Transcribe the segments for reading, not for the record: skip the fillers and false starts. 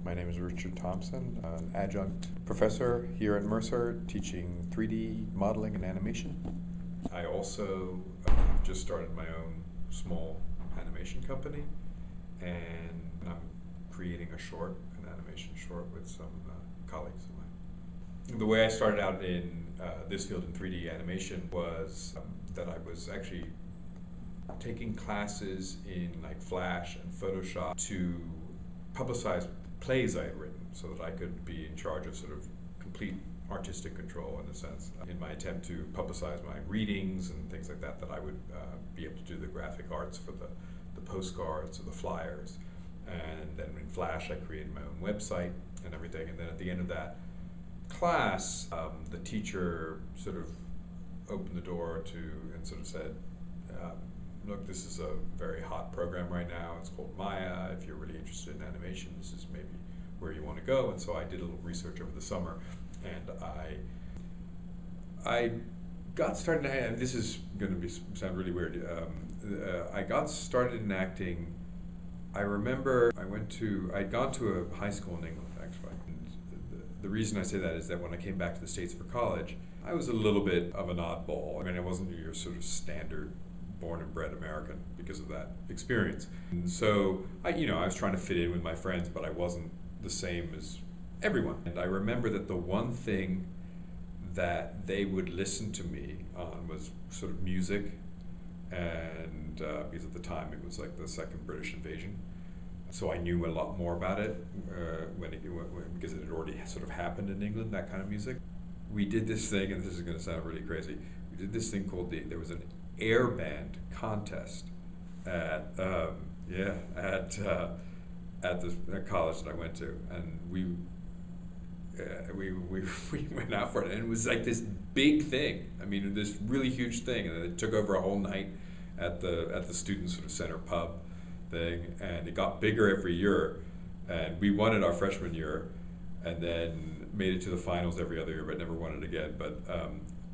My name is Richard Thompson, an adjunct professor here at Mercer, teaching 3D modeling and animation. I also just started my own small animation company, and I'm creating an animation short with some colleagues of mine. The way I started out in this field in 3D animation was that I was actually taking classes in like Flash and Photoshop to publicize plays I had written so that I could be in charge of sort of complete artistic control in a sense. In my attempt to publicize my readings and things like that, that I would be able to do the graphic arts for the postcards or the flyers. And then in Flash I created my own website and everything, and then at the end of that class, the teacher sort of opened the door and sort of said, look, this is a very hot program right now. It's called Maya. If you're really interested in animation, this is maybe where you want to go. And so I did a little research over the summer, and I got started, and this is going to sound really weird. I got started in acting. I remember I'd gone to a high school in England, actually. And the reason I say that is that when I came back to the States for college, I was a little bit of an oddball. I mean, I wasn't your sort of standard born and bred American because of that experience. And so I was trying to fit in with my friends, but I wasn't the same as everyone. And I remember that the one thing that they would listen to me on was sort of music, and because at the time it was like the second British invasion, so I knew a lot more about it because it had already sort of happened in England, that kind of music. We did this thing, and this is going to sound really crazy. We did this thing called there was an air band contest at the college that I went to, and we went out for it, and it was like this big thing. I mean, this really huge thing, and it took over a whole night at the student sort of center pub thing, and it got bigger every year, and we won it our freshman year, and then made it to the finals every other year, but never won it again. But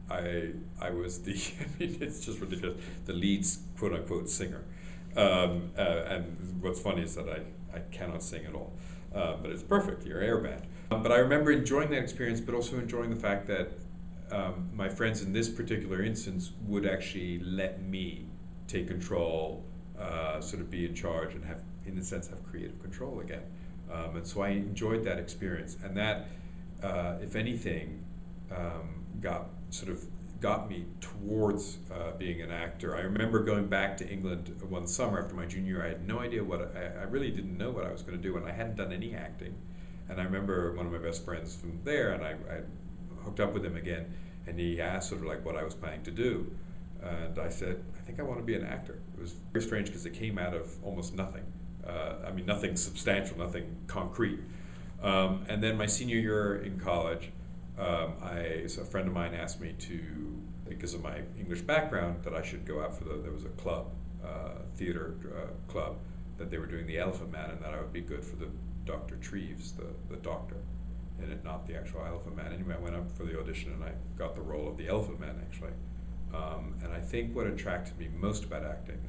I was it's just ridiculous, the lead quote unquote singer. And what's funny is that I cannot sing at all. But it's perfect, you're air band. But I remember enjoying that experience, but also enjoying the fact that my friends in this particular instance would actually let me take control, sort of be in charge and have, in a sense, have creative control again. And so I enjoyed that experience. And that, if anything, got me towards being an actor. I remember going back to England one summer after my junior year. I had no idea I really didn't know what I was going to do, and I hadn't done any acting. And I remember one of my best friends from there, and I hooked up with him again, and he asked sort of like what I was planning to do. And I said, I think I want to be an actor. It was very strange because it came out of almost nothing. I mean, nothing substantial, nothing concrete. And then my senior year in college, so a friend of mine asked me to, because of my English background, that I should go out for there was a club, theater club, that they were doing The Elephant Man, and that I would be good for the Dr. Treves, the doctor in it, not the actual Elephant Man. Anyway, I went up for the audition and I got the role of the Elephant Man, actually. And I think what attracted me most about acting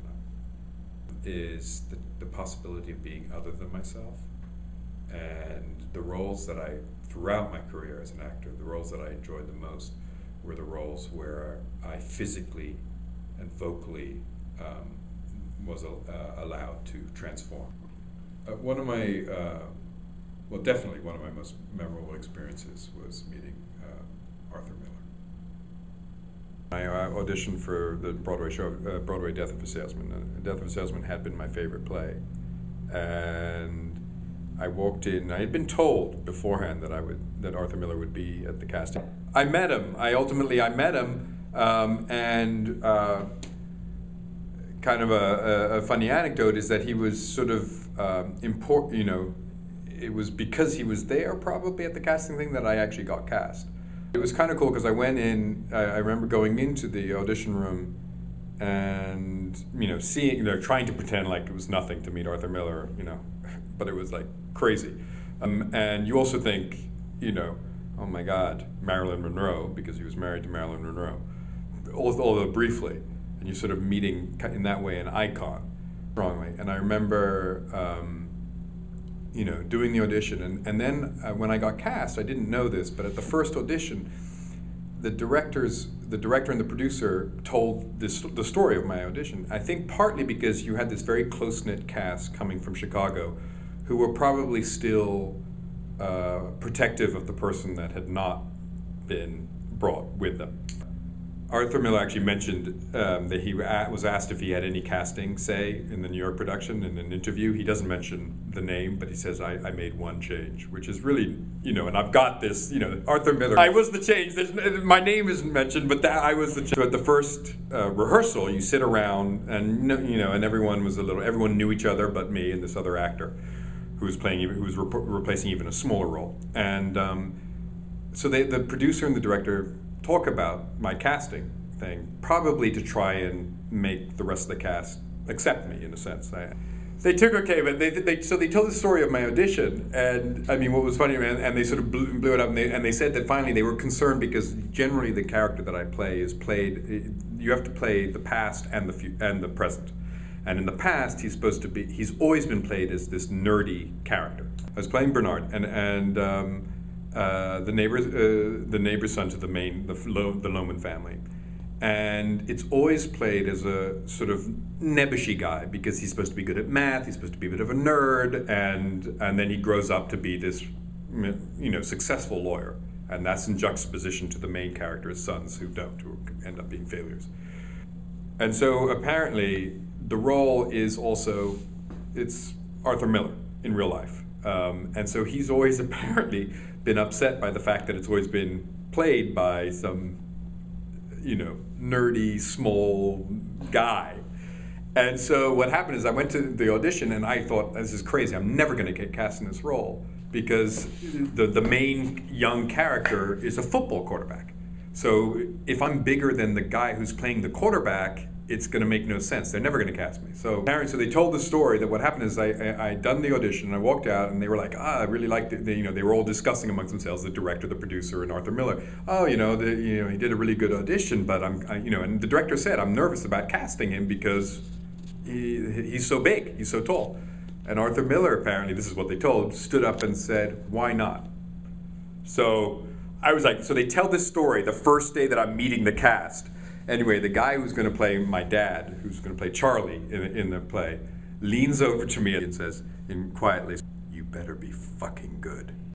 is the possibility of being other than myself. And the roles that throughout my career as an actor, the roles that I enjoyed the most were the roles where I physically and vocally was allowed to transform. One of my, definitely one of my most memorable experiences was meeting Arthur Miller. I auditioned for the Broadway show, Broadway Death of a Salesman. Death of a Salesman had been my favorite play, and I walked in. I had been told beforehand that Arthur Miller would be at the casting. I met him. I met him, and kind of a funny anecdote is that he was sort of important. You know, it was because he was there probably at the casting thing that I actually got cast. It was kind of cool because I went in. I remember going into the audition room and seeing, trying to pretend like it was nothing to meet Arthur Miller, but it was like crazy. And you also think, oh my God, Marilyn Monroe, because he was married to Marilyn Monroe, although briefly, and you're sort of meeting in that way an icon strongly. And I remember doing the audition. And then when I got cast, I didn't know this, but at the first audition, the director and the producer told the story of my audition. I think partly because you had this very close-knit cast coming from Chicago who were probably still protective of the person that had not been brought with them. Arthur Miller actually mentioned that he was asked if he had any casting say in the New York production in an interview. He doesn't mention the name, but he says, I made one change, which is really, and I've got this, Arthur Miller, I was the change. My name isn't mentioned, but I was the change. So at the first rehearsal, you sit around and, and everyone knew each other but me and this other actor who was replacing even a smaller role. And so the producer and the director talk about my casting thing, probably to try and make the rest of the cast accept me, in a sense. They took okay, but so they told the story of my audition, and I mean, what was funny, and they sort of blew it up, and they said that finally they were concerned because generally the character that I play is played, you have to play the past and the present. And in the past, he's always been played as this nerdy character. I was playing Bernard, and the neighbor's son to the Lohman family, and it's always played as a sort of nebbishy guy because he's supposed to be good at math, he's supposed to be a bit of a nerd, and then he grows up to be this successful lawyer, and that's in juxtaposition to the main character's sons who end up being failures. And so apparently the role is also, it's Arthur Miller in real life. And so he's always apparently been upset by the fact that it's always been played by some, nerdy, small guy. And so what happened is I went to the audition and I thought, this is crazy, I'm never going to get cast in this role because the main young character is a football quarterback. So if I'm bigger than the guy who's playing the quarterback, it's going to make no sense. They're never going to cast me. So they told the story that what happened is I done the audition and I walked out and they were like, I really liked it. They were all discussing amongst themselves, the director, the producer, and Arthur Miller. Oh, he did a really good audition, but and the director said, I'm nervous about casting him because he's so big, he's so tall. And Arthur Miller, apparently, this is what they told, stood up and said, why not? So I was like, so they tell this story the first day that I'm meeting the cast. Anyway, the guy who's going to play my dad, who's going to play Charlie in the play, leans over to me and says, quietly, you better be fucking good.